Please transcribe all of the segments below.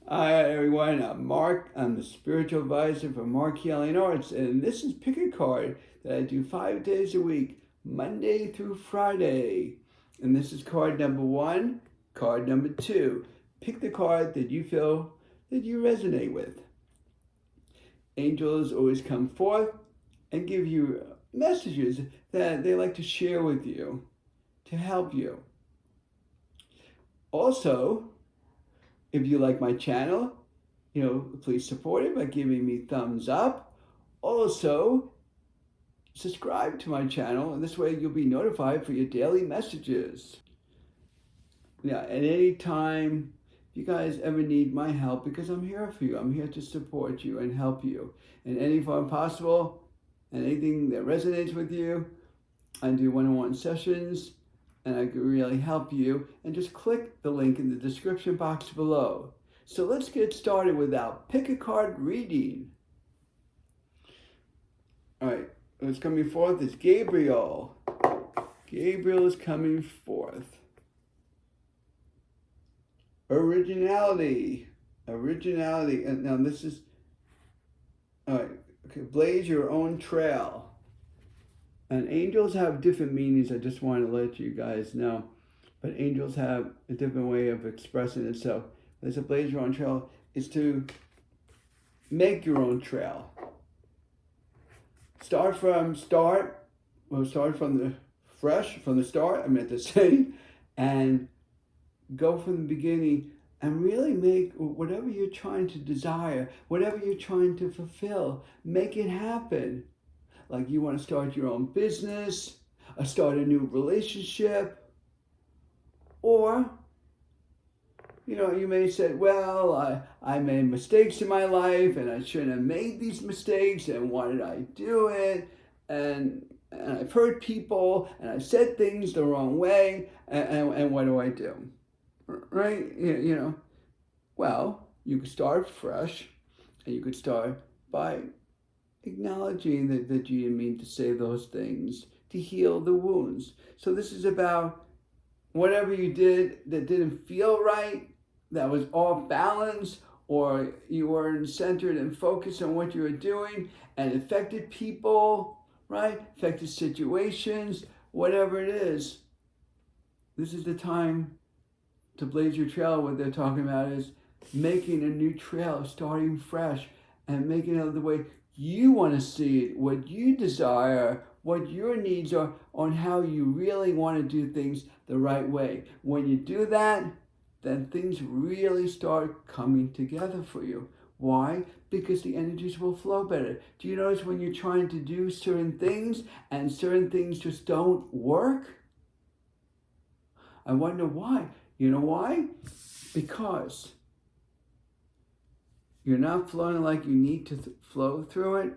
Hi everyone, I'm Marc. I'm the spiritual advisor for Marc Healing Arts, and this is Pick a Card that I do 5 days a week, Monday through Friday. And this is card number 1, card number 2. Pick the card that you feel that you resonate with. Angels always come forth and give you messages that they like to share with you to help you. Also, if you like my channel, please support it by giving me thumbs up. Also, subscribe to my channel, and this way you'll be notified for your daily messages. Yeah, at any time, if you guys ever need my help, because I'm here for you, I'm here to support you and help you in any form possible, and anything that resonates with you. I do one-on-one sessions, and I can really help you. And just click the link in the description box below. So let's get started with our pick a card reading. All right, what's coming forth is Gabriel. Gabriel is coming forth. Originality. And now this is, all right, okay, blaze your own trail. And angels have different meanings. I just want to let you guys know. But angels have a different way of expressing itself. There's a blaze your own trail is to make your own trail. Start from the start, I meant to say, and go from the beginning and really make whatever you're trying to desire, whatever you're trying to fulfill, make it happen. Like you want to start your own business, or start a new relationship, or, you may say, well, I made mistakes in my life and I shouldn't have made these mistakes, and why did I do it? And I've hurt people and I said things the wrong way, and what do I do? Right? Well, you could start fresh, and you could start by acknowledging that you didn't mean to say those things, to heal the wounds. So this is about whatever you did that didn't feel right, that was off balance, or you weren't centered and focused on what you were doing, and affected people, right? Affected situations, whatever it is. This is the time to blaze your trail. What they're talking about is making a new trail, starting fresh, and making it the way you want to see it, what you desire, what your needs are, on how you really want to do things the right way. When you do that, then things really start coming together for you. Why? Because the energies will flow better. Do you notice when you're trying to do certain things and certain things just don't work? I wonder why. You know why? Because you're not flowing like you need to flow through it.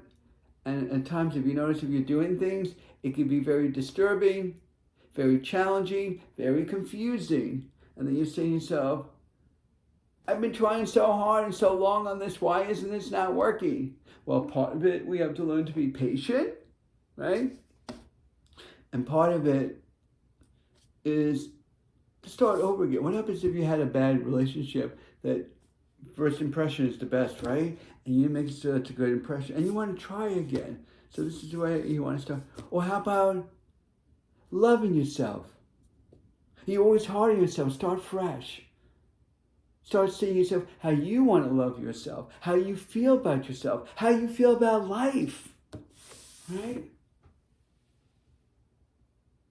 And at times, if you notice, if you're doing things, it can be very disturbing, very challenging, very confusing. And then you say to yourself, I've been trying so hard and so long on this. Why isn't this not working? Well, part of it, we have to learn to be patient, right? And part of it is to start over again. What happens if you had a bad relationship that first impression is the best, right? And you make such a good impression, and you want to try again. So this is the way you want to start. Or how about loving yourself? You're always hard on yourself. Start fresh. Start seeing yourself how you want to love yourself, how you feel about yourself, how you feel about life, right?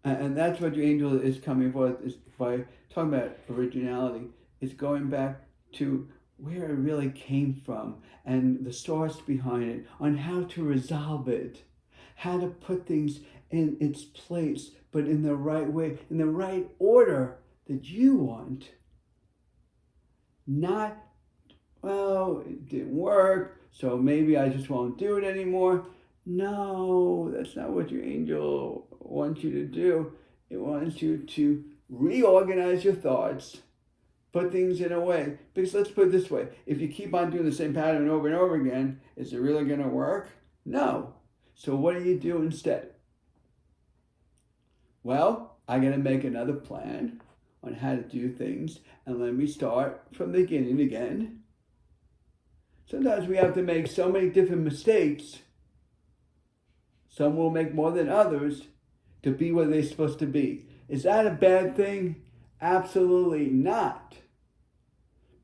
And that's what your angel is coming for, is by talking about originality, is going back to where it really came from and the source behind it, on how to resolve it, how to put things in its place, but in the right way, in the right order that you want. Not, well, it didn't work, so maybe I just won't do it anymore. No, that's not what your angel wants you to do. It wants you to reorganize your thoughts, put things in a way. Because let's put it this way, if you keep on doing the same pattern over and over again, is it really going to work? No. So what do you do instead? Well, I got to make another plan on how to do things, and let me start from the beginning again. Sometimes we have to make so many different mistakes. Some will make more than others to be where they're supposed to be. Is that a bad thing? Absolutely not.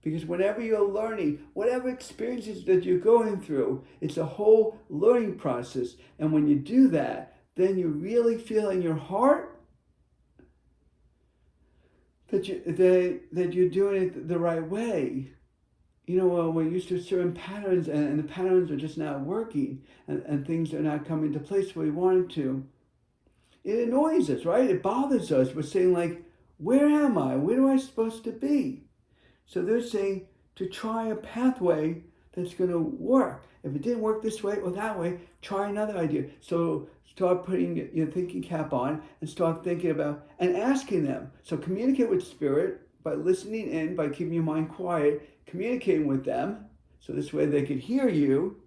Because whenever you're learning, whatever experiences that you're going through, it's a whole learning process. And when you do that, then you really feel in your heart that you're doing it the right way. You know, when we're used to certain patterns and the patterns are just not working and things are not coming to place where we wanted to, it annoys us, right? It bothers us. We're saying like, where am I? Where am I supposed to be? So they're saying to try a pathway that's going to work. If it didn't work this way or that way, try another idea. So start putting your thinking cap on and start thinking about and asking them. So communicate with spirit by listening in, by keeping your mind quiet, communicating with them, so this way they could hear you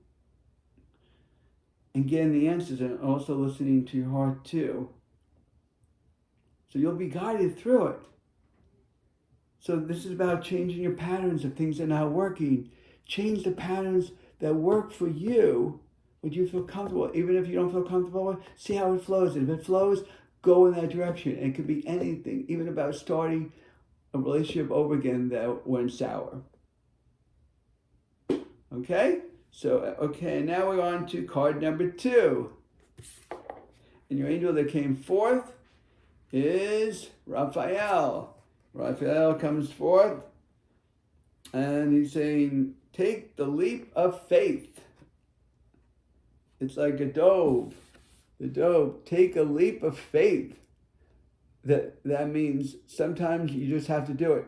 and getting the answers, and also listening to your heart too. So you'll be guided through it. So this is about changing your patterns of things that are not working. Change the patterns that work for you, what you feel comfortable. Even if you don't feel comfortable with, see how it flows. And if it flows, go in that direction. And it could be anything, even about starting a relationship over again that went sour. Okay? So, now we're on to card number 2. And your angel that came forth is Raphael. Raphael comes forth and he's saying, take the leap of faith. It's like a dove. The dove, take a leap of faith. That means sometimes you just have to do it.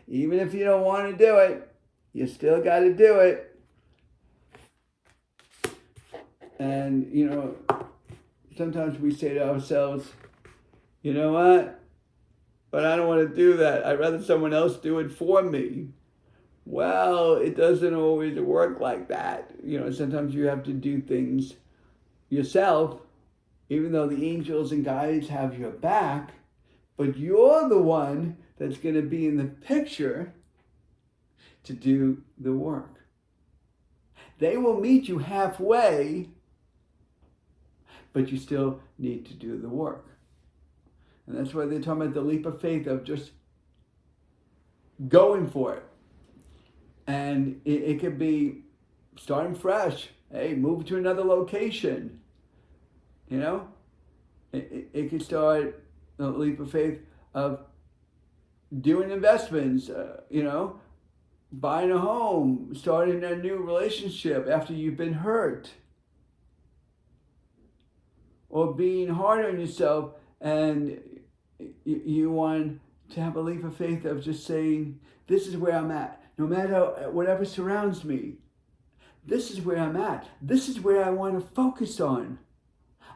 Even if you don't want to do it, you still got to do it. And, sometimes we say to ourselves, you know what? But I don't want to do that. I'd rather someone else do it for me. Well, it doesn't always work like that. Sometimes you have to do things yourself, even though the angels and guides have your back, but you're the one that's going to be in the picture to do the work. They will meet you halfway, but you still need to do the work. And that's why they're talking about the leap of faith of just going for it. And it could be starting fresh. Hey, move to another location. It could start a leap of faith of doing investments, buying a home, starting a new relationship after you've been hurt. Or being hard on yourself and you want to have a leap of faith of just saying, this is where I'm at. No matter whatever surrounds me, this is where I'm at. This is where I want to focus on.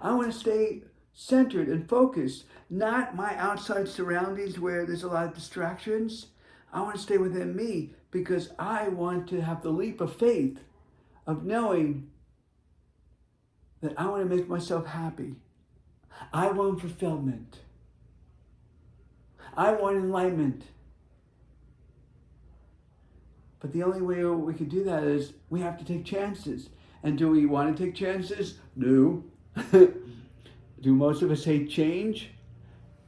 I want to stay centered and focused, not my outside surroundings where there's a lot of distractions. I want to stay within me because I want to have the leap of faith of knowing that I want to make myself happy. I want fulfillment. I want enlightenment. But the only way we can do that is we have to take chances. And do we want to take chances? No. Do most of us hate change?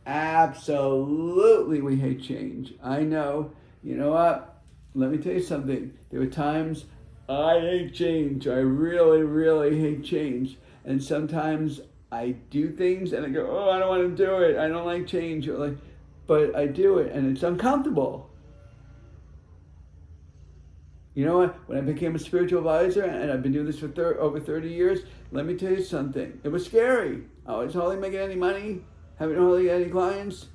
Absolutely we hate change. I know. You know what? Let me tell you something. There were times I hate change. I really, really hate change. And sometimes I do things and I go, oh, I don't want to do it. I don't like change. But I do it and it's uncomfortable. You know what? When I became a spiritual advisor, and I've been doing this for over 30 years, let me tell you something. It was scary. I was hardly making any money, having hardly any clients.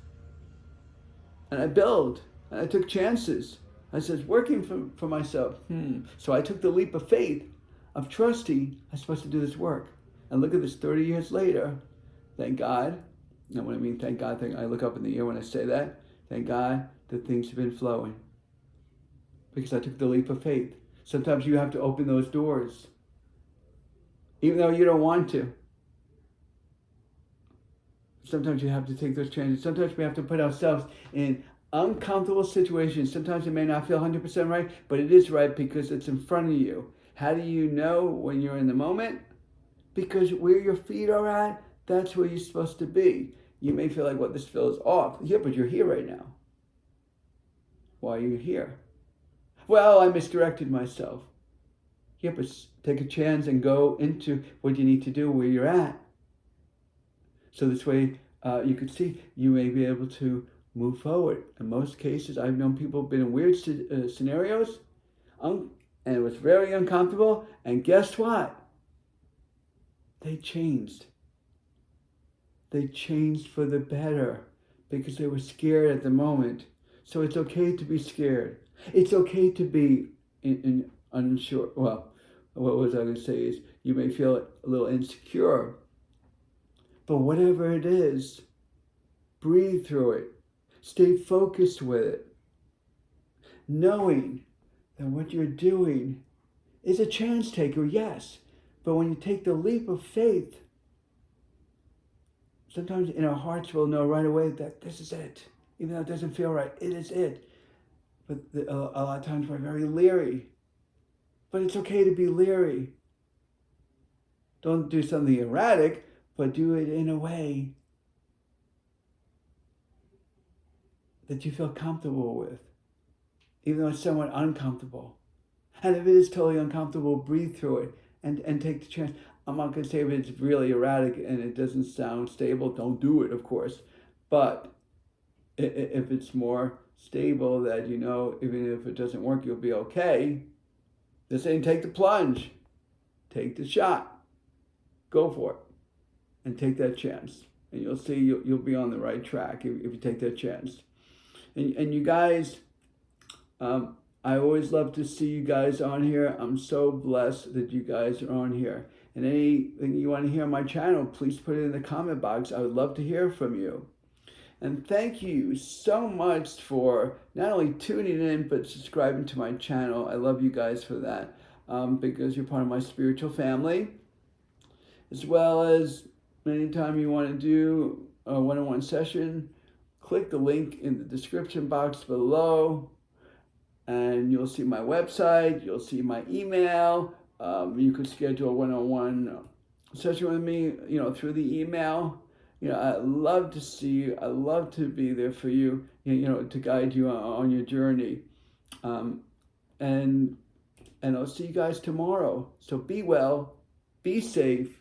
And I built, and I took chances. I said, working for myself. So I took the leap of faith of trusting I'm supposed to do this work. And look at this, 30 years later, thank God. You know what I mean? Thank God. I look up in the air when I say that. Thank God that things have been flowing. Because I took the leap of faith. Sometimes you have to open those doors. Even though you don't want to. Sometimes you have to take those chances. Sometimes we have to put ourselves in uncomfortable situation. Sometimes it may not feel 100% right, but it is right because it's in front of you. How do you know when you're in the moment? Because where your feet are at, that's where you're supposed to be. You may feel like, well, this feels off. Yeah, but you're here right now. Why are you here? Well, I misdirected myself. Yeah, but take a chance and go into what you need to do where you're at. So this way, you could see, you may be able to move forward. In most cases, I've known people have been in weird scenarios, and it was very uncomfortable, and guess what? They changed. They changed for the better because they were scared at the moment. So it's okay to be scared. It's okay to be unsure. Well, what was I going to say is you may feel a little insecure. But whatever it is, breathe through it. Stay focused with it. Knowing that what you're doing is a chance taker, yes. But when you take the leap of faith, sometimes in our hearts we'll know right away that this is it. Even though it doesn't feel right, it is it. But a lot of times we're very leery. But it's okay to be leery. Don't do something erratic, but do it in a way that you feel comfortable with, even though it's somewhat uncomfortable. And if it is totally uncomfortable, breathe through it and take the chance. I'm not going to say if it's really erratic and it doesn't sound stable, don't do it, of course. But if it's more stable, that you know, even if it doesn't work, you'll be okay. They're saying take the plunge, take the shot, go for it, and take that chance. And you'll see you'll be on the right track if you take that chance. And you guys, I always love to see you guys on here. I'm so blessed that you guys are on here. And anything you want to hear on my channel, please put it in the comment box. I would love to hear from you. And thank you so much for not only tuning in, but subscribing to my channel. I love you guys for that, because you're part of my spiritual family. As well as anytime you want to do a one-on-one session, click the link in the description box below, and you'll see my website, you'll see my email. You could schedule a one-on-one session with me, through the email. I love to see you. I love to be there for you, to guide you on your journey. And I'll see you guys tomorrow. So be well, be safe.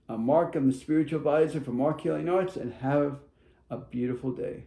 I'm Marc. I'm the spiritual advisor for Marc Healing Arts, and have a beautiful day.